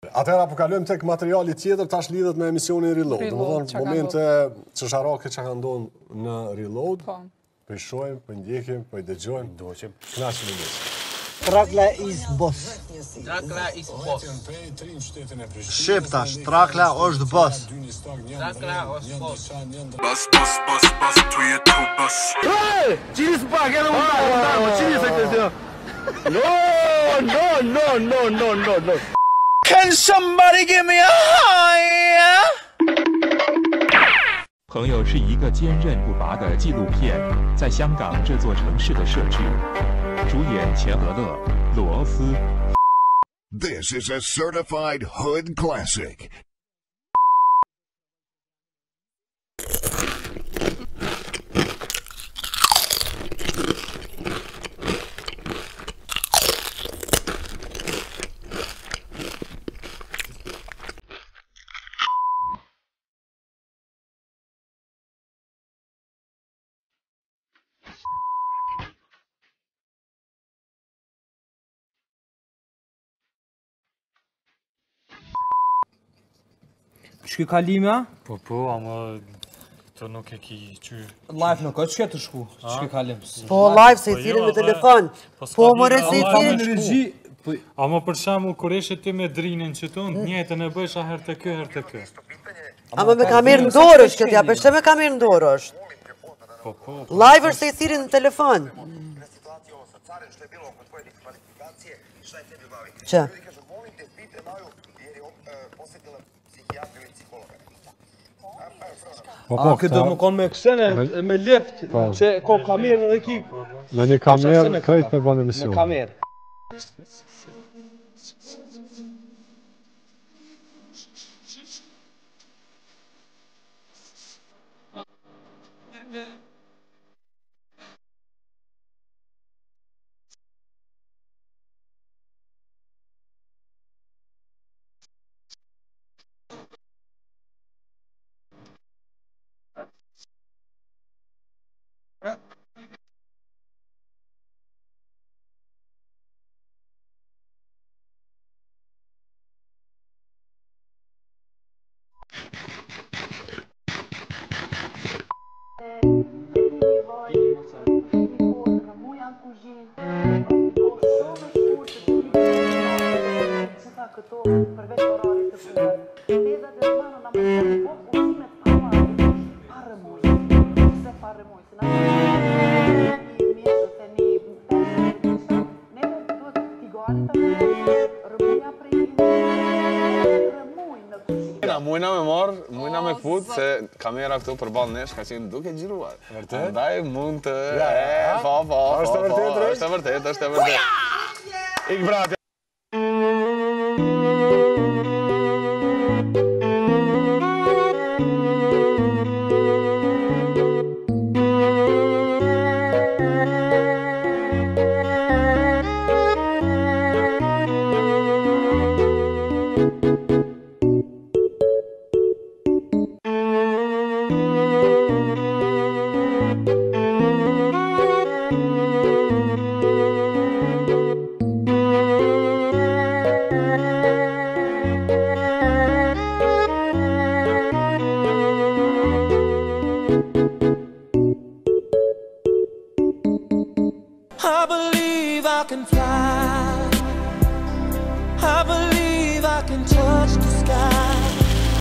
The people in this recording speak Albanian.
Atëherë po kalojmë tek materiali tjetër, tash lidhet me emisionin Reload. Domethënë momente çesharake që ka ndodhur në Reload. Po i shohim, po i ndjekim, po i dëgjojmë, duqim. Kënaqemi me. Trakla is boss. Trakla is boss. Shqiptash, Trakla është boss. Trakla është boss. Bus to your two bus. Hey! Cili s'pak, edhe unë cili se këtë No. Can somebody give me a high? 朋友是一个坚韧不拔的纪录片，在香港这座城市的设置。主演钱德勒、罗斯。This is a certified hood classic. Shky kalime? Po, ama të nuk e ki që... Live nuk është që të shku, shky kalim. Po, live se i thirin me telefon. Po, mëre se i thirin. Ama për shamu, kur eshe ti me drinin që tonë, njëtën e bëjsha her të kë. Ama me kamerë në dorë është këtja, përshë me kamerë në dorë është. Po. Live është se i thirin në telefon. Që? A këtë më konë me kësene, me lift, që ko kamerë dhe ki. Me një kamerë, krejt me banë emision. Me kamerë. Mujna me fut se kamera këtu përballë nesh ka qenë duke xhiruar. Vërtet? Andaj mund të po. Është vërtet? Është vërtet. Ik brate. I believe I can fly.